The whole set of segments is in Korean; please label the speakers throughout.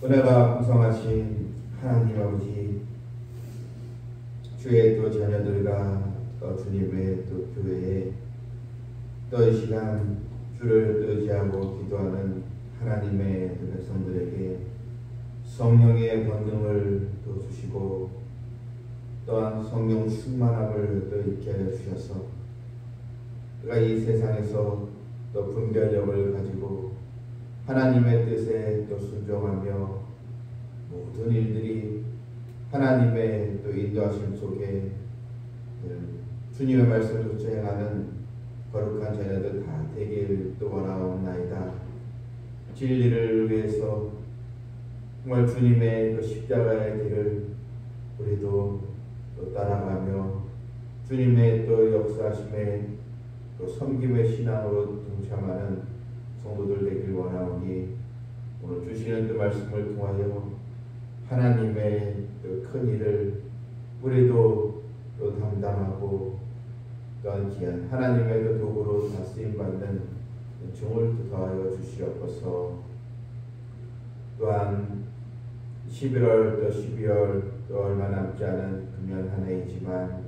Speaker 1: 은혜가 풍성하신 하나님 아버지, 주의 또 자녀들과 또 주님의 또 교회에 또 이 시간 주를 의지하고 기도하는 하나님의 그 백성들에게 성령의 권능을 또 주시고 또한 성령 충만함을 또 있게 하여 주셔서 그가 이 세상에서 또 분별력을 가지고 하나님의 뜻에 또 순종하며 모든 일들이 하나님의 또 인도하심 속에 주님의 말씀을 쫓아가는 거룩한 자녀들 다 되길 또 원하옵나이다. 진리를 위해서 정말 주님의 그 십자가의 길을 우리도 또 따라가며 주님의 또 역사하심의 또 섬김의 신앙으로 동참하는 성도들 되길 원하오니 오늘 주시는 그 말씀을 통하여 하나님의 그 큰 일을 우리도 또 담당하고 또한 귀한 하나님의 그 도구로 다쓰임 받는 은총을 더하여 주시옵소서. 또한 11월 또 12월 또 얼마 남지 않은 금년 한 해이지만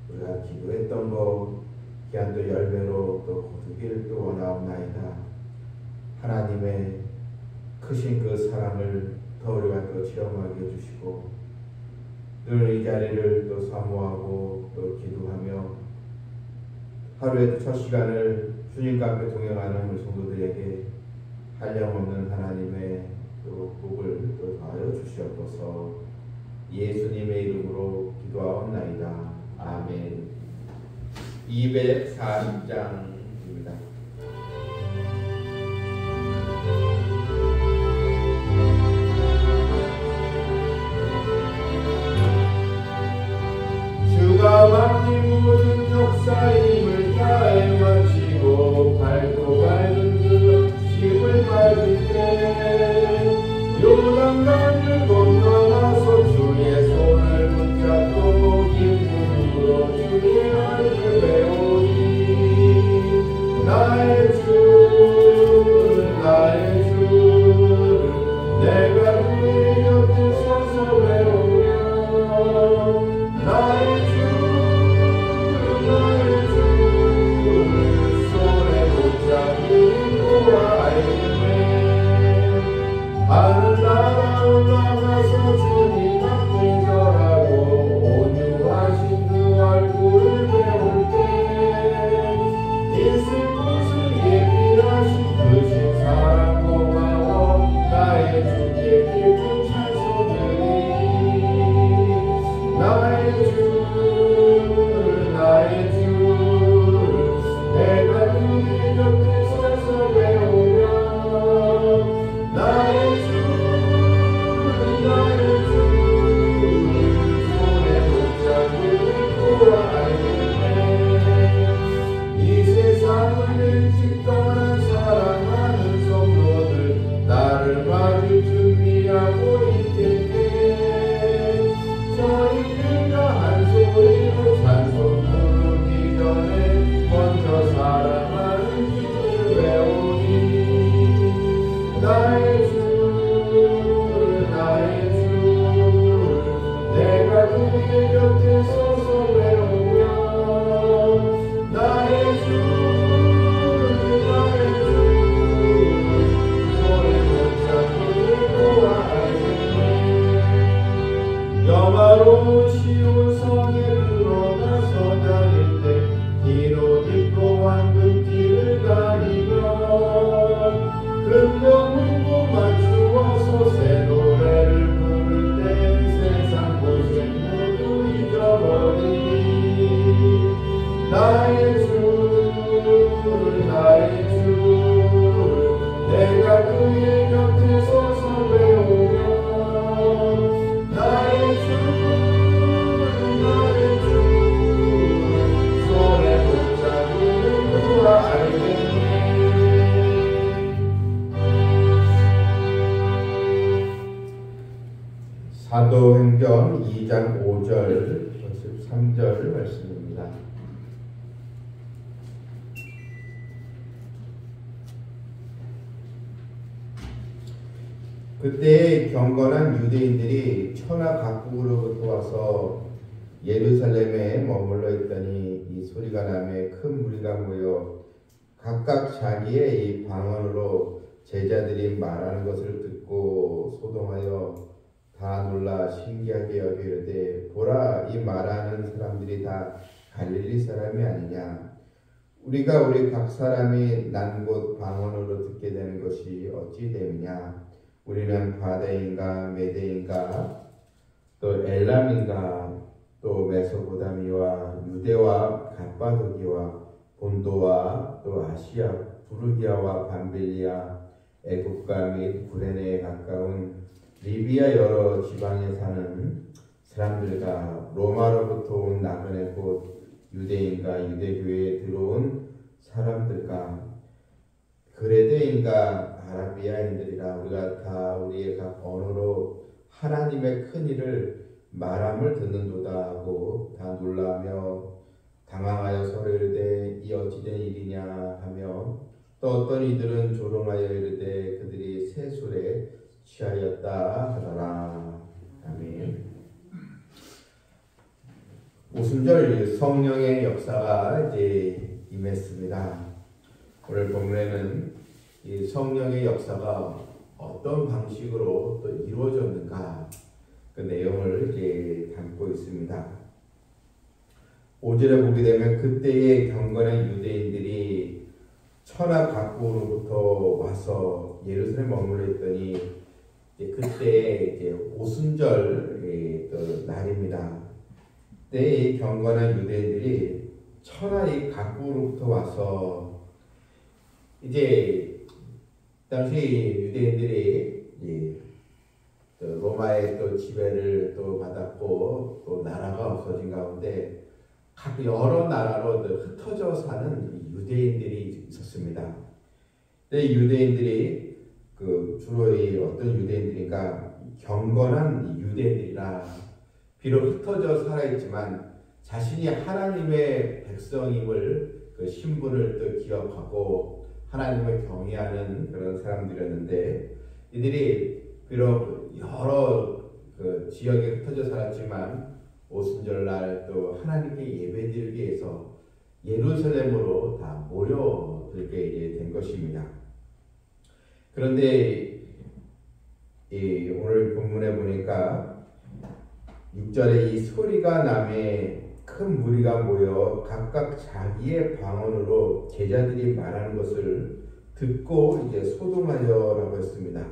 Speaker 1: 우리가 기도했던 거 귀한 또 열매로 또 거두길 또 원하옵나이다. 하나님의 크신 그 사랑을 더 우리가 또 체험하게 해주시고 늘 이 자리를 또 사모하고 또 기도하며 하루의 첫 시간을 주님과 함께 동행하는 우리 성도들에게 한량없는 하나님의 또 복을 또 더하여 주시옵소서. 예수님의 이름으로 기도하옵나이다. 아멘. 240장입니다. 주가 맡긴 모든 역사임을 다해 마치고 밟고 밟은 그 집을 밟을 때 요단강을 건너가서 주의 손을 붙잡고 기쁨으로 주의 얼굴 배우니 나의 주 나의 주 내가 그의 곁에 서서 배우며 나의 주 나의 주 손에 붙잡고 알겠네. 하늘나라 올라가서 주님 앞에 절하고 온유하신 그 얼굴을 배울 때 있을 곳을 예비하신 크신 사랑 고마워 나의 주께 기쁜 찬송 드리니 나의 주 나의 주 내가 그의 곁에 서서 배우며 나의 주 나의 주 손에 붙잡고 알겠네. 이 세상을 일찍 떠난 사랑하는 성도들 나를 맞을 준비하고 있겠네. 저희들과 한 소리로 찬송 부르기 전에 먼저 사랑하는 주를 배우니 나의 주 나의 주 내가 그의 곁에 서서 배우며 나의 주 나의 주 손에 붙잡고 알겠네. 영화로운 시온 성에 들어가서 다닐 때 뒤로 딛고 황금길을 다니며 금고 문고 맞추어서 새 노래를 부를 때 세상 고생 모두 잊어버리니 나의 주 나의 주 내가 그의 곁에 서서 배우며 나의 주 나의 주 손에 붙잡고 알겠네. 사도행전 2장 5절 13절 말씀입니다. 그때 경건한 유대인들이 천하 각국으로부터 와서 예루살렘에 머물러 있더니 이 소리가 나매 큰 무리가 모여 각각 자기의 이 방언으로 제자들이 말하는 것을 듣고 소동하여 다 놀라 신기하게 여기르되 보라, 이 말하는 사람들이 다 갈릴리 사람이 아니냐. 우리가 우리 각 사람이 난 곳 방언으로 듣게 되는 것이 어찌 됨이냐. 우리는 바데인가 메데인가 또 엘람인가 또 메소포타미와 유대와 갑바도기와 본도와 또 아시아 부르기아와 밤빌리아 애국가 및 구레네에 가까운 리비아 여러 지방에 사는 사람들과 로마로부터 온 나그네 곧 유대인과 유대교회에 들어온 사람들과 그레데인과 아라비아인들이라 우리가 다 우리의 각 언어로 하나님의 큰 일을 말함을 듣는도다 하고 다 놀라며 당황하여 서로 이르되 이 어찌된 일이냐 하며 또 어떤 이들은 조롱하여 이르되 그들이 새 술에 취하였다 하더라. 아멘. 오순절 성령의 역사가 이제 임했습니다. 오늘 본문에는 이 성령의 역사가 어떤 방식으로 또 이루어졌는가 그 내용을 이제 담고 있습니다. 5절에 보게 되면 그때의 경건한 유대인들이 천하 각국으로부터 와서 예루살렘에 머물러 있더니 그때 이제 오순절 날입니다. 그때 이 경건한 유대인들이 천하의 각국으로부터 와서 이제 당시 유대인들이 로마의 또 지배를 또 받았고 또 나라가 없어진 가운데 각 여러 나라로 흩어져 사는 유대인들이 있었습니다. 근데 유대인들이 주로 어떤 유대인들인가 경건한 유대인들이라 비록 흩어져 살아있지만 자신이 하나님의 백성임을 그 신분을 또 기억하고 하나님을 경외하는 그런 사람들이었는데 이들이 비록 여러 그 지역에 흩어져 살았지만 오순절날 또 하나님께 예배드리기 위해서 예루살렘으로 다 모여들게 이제 된 것입니다. 그런데 오늘 본문에 보니까 6절에 이 소리가 나매 큰 무리가 모여 각각 자기의 방언으로 제자들이 말하는 것을 듣고 이제 소동하여라고 했습니다.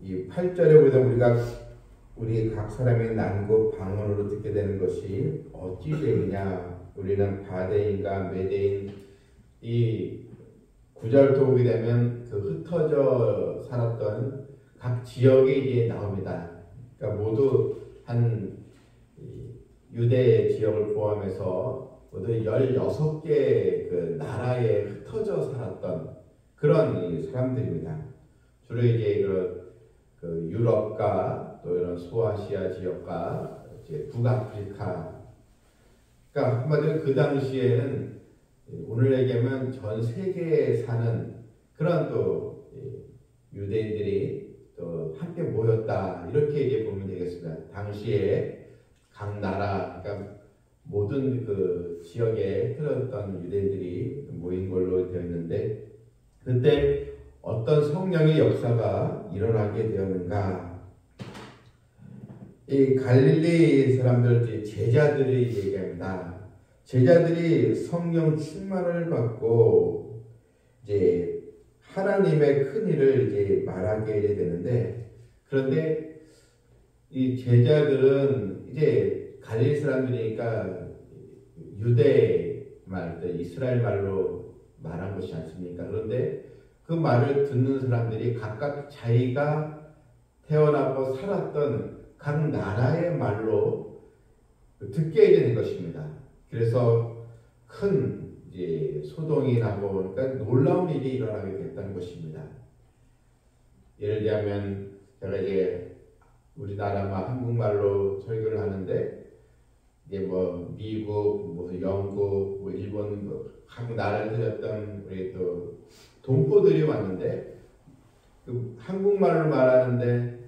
Speaker 1: 이 8절에 보면 우리 각 사람의 난곳 방언으로 듣게 되는 것이 어찌 되느냐. 우리는 바데인과 메데인 이 9절도 보게 되면 그 흩어져 살았던 각 지역이 이제 나옵니다. 그러니까 모두 한 유대 지역을 포함해서 모두 16개 그 나라에 흩어져 살았던 그런 사람들입니다. 주로 이제 그 유럽과 또 이런 소아시아 지역과 이제 북아프리카. 그러니까 한마디로 그 당시에는 오늘 얘기하면 전 세계에 사는 그런 또 유대인들이 또 함께 모였다 이렇게 이제 보면 되겠습니다. 당시에 각 나라, 그러니까 모든 그 지역에 흘렀던 유대인들이 모인 걸로 되어 있는데 그때 어떤 성령의 역사가 일어나게 되었는가? 이 갈릴리 사람들 제자들이 얘기합니다. 제자들이 성령 충만을 받고 이제 하나님의 큰 일을 이제 말하게 되는데 그런데 이 제자들은 이제 갈릴리 사람들이니까 유대 말, 이스라엘 말로 말한 것이 않습니까? 그런데 그 말을 듣는 사람들이 각각 자기가 태어나고 살았던 각 나라의 말로 듣게 되는 것입니다. 그래서 큰 이제 소동이 나고 그러니까 놀라운 일이 일어나게 됐다는 것입니다. 예를 들면 제가 이제 우리나라만 한국말로 설교를 하는데 이제 뭐 미국, 뭐 영국, 뭐 일본 각 나라를 들었던 우리 또 동포들이 왔는데 그 한국말로 말하는데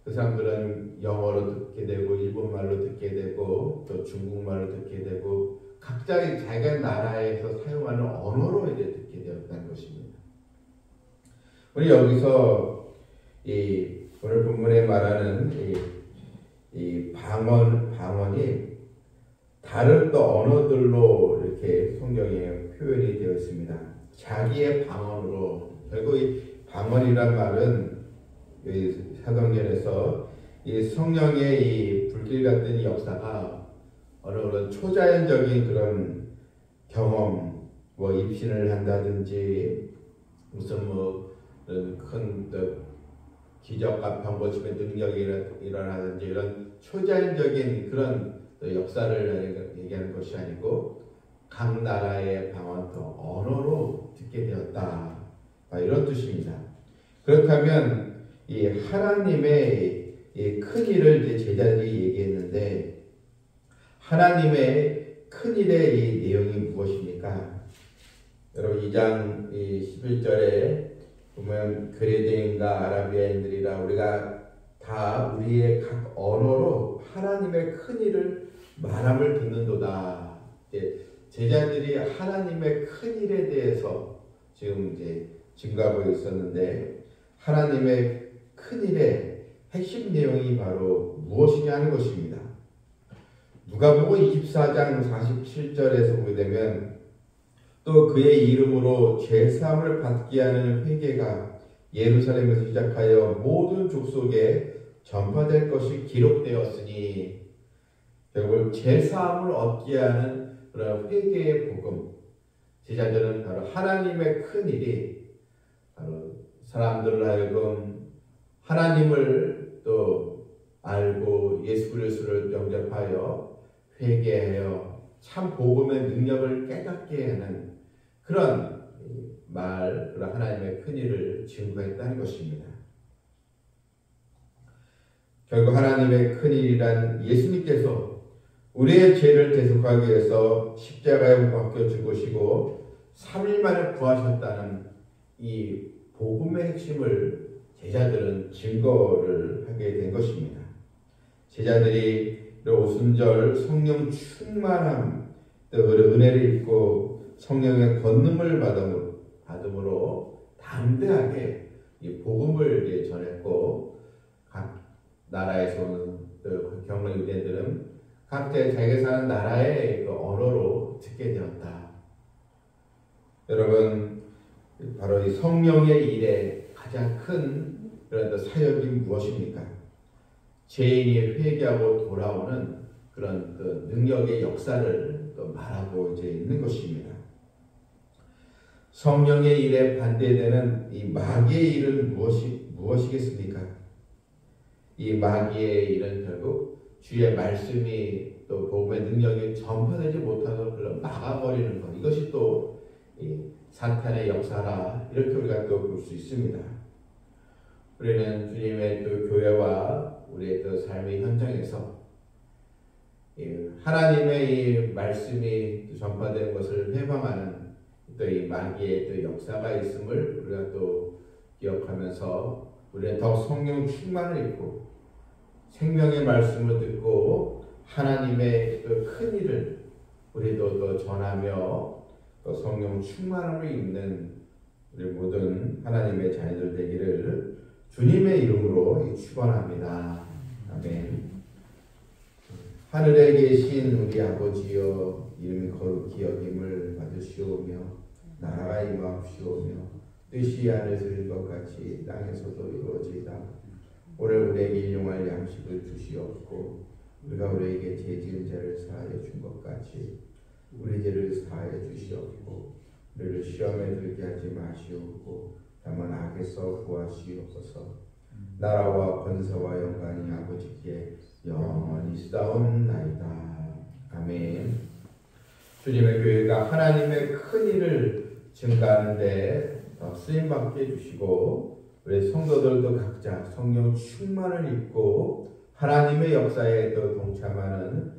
Speaker 1: 그 사람들은 영어로 듣게 되고 일본말로 듣게 되고 또 중국말로 듣게 되고 각자 자기가 나라에서 사용하는 언어로 이제 듣게 되었다는 것입니다. 우리 여기서 이 오늘 본문에 말하는 이 방언이 다른 또 언어들로 이렇게 성경에 표현이 되어 있습니다. 자기의 방언으로. 결국 이 방언이란 말은 사도행전에서 이 성령의 이 불길 같은 역사가 어느 그런 초자연적인 그런 경험, 뭐 입신을 한다든지 무슨 뭐 큰 기적과 병고침의 능력이 일어나든지 이런 초자연적인 그런 역사를 얘기하는 것이 아니고 각 나라의 방언 또 언어로 듣게 되었다. 이런 뜻입니다. 그렇다면 이 하나님의 이 큰 일을 이제 제자들이 얘기했는데 하나님의 큰 일의 이 내용이 무엇입니까? 여러분 2장 11절에 보면 그레데인과 아라비아인들이라 우리가 다 우리의 각 언어로 하나님의 큰 일을 말함을 듣는도다. 제자들이 하나님의 큰 일에 대해서 지금 이제 증거하고 있었는데 하나님의 큰 일의 핵심 내용이 바로 무엇이냐 하는 것입니다. 누가복음 24장 47절에서 보게 되면 또 그의 이름으로 죄사함을 받게 하는 회개가 예루살렘에서 시작하여 모든 족속에 전파될 것이 기록되었으니 결국 죄사함을 얻게 하는 그런 회개의 복음. 제자들은 바로 하나님의 큰 일이 바로 사람들을 하여금 하나님을 또 알고 예수 그리스도를 영접하여 회개하여 참 복음의 능력을 깨닫게 하는 그런 그런 하나님의 큰 일을 증거했다는 것입니다. 결국 하나님의 큰 일이란 예수님께서 우리의 죄를 대속하기 위해서 십자가에 못 박혀 죽으시고 3일 만에 부하셨다는 이 복음의 핵심을 제자들은 증거를 하게 된 것입니다. 제자들이 오순절 성령 충만함, 또 은혜를 입고 성령의 권능을 받음으로 담대하게 이 복음을 전했고 각 나라에서 온 경로 유대인들은 각자 자기가 사는 나라의 그 언어로 듣게 되었다. 여러분 바로 이 성령의 일에 가장 큰 그런 사역이 무엇입니까? 죄인이 회개하고 돌아오는 그런 그 능력의 역사를 또 말하고 이제 있는 것입니다. 성령의 일에 반대되는 이 마귀의 일은 무엇이겠습니까? 이 마귀의 일은 결국 주의 말씀이 또 복음의 능력이 전파되지 못하도록 그걸 막아버리는 것. 이것이 또 이 사탄의 역사라 이렇게 우리가 또 볼 수 있습니다. 우리는 주님의 또 교회와 우리의 또 삶의 현장에서 하나님의 이 말씀이 전파되는 것을 회방하는 또 이 마귀의 또 역사가 있음을 우리가 또 기억하면서 우리는 더 성령 충만을 입고 생명의 말씀을 듣고 하나님의 그 큰 일을 우리도 또 전하며 또 성령 충만함을 입는 우리 모든 하나님의 자녀들 되기를 주님의 이름으로 축원합니다. 아멘. 하늘에 계신 우리 아버지여 이름이 거룩히 여김을 받으시오며 나라가 임하옵시오며 뜻이 하늘에서 이룬 것 같이 땅에서도 이루어지이다. 오늘 우리에게 일용할 양식을 주시옵고 우리가 우리에게 죄 지은 자를 사하여 준 것 같이 우리 죄를 사하여 주시옵고 우리를 시험에 들게 하지 마시옵고 다만 악에서 구하시옵소서. 나라와 권세와 영광이 아버지께 영원히 쓰다옵나이다. 아멘. 주님의 교회가 하나님의 큰 일을 증가하는 데 쓰임받게 해주시고 우리 성도들도 각자 성령 충만을 입고 하나님의 역사에 또 동참하는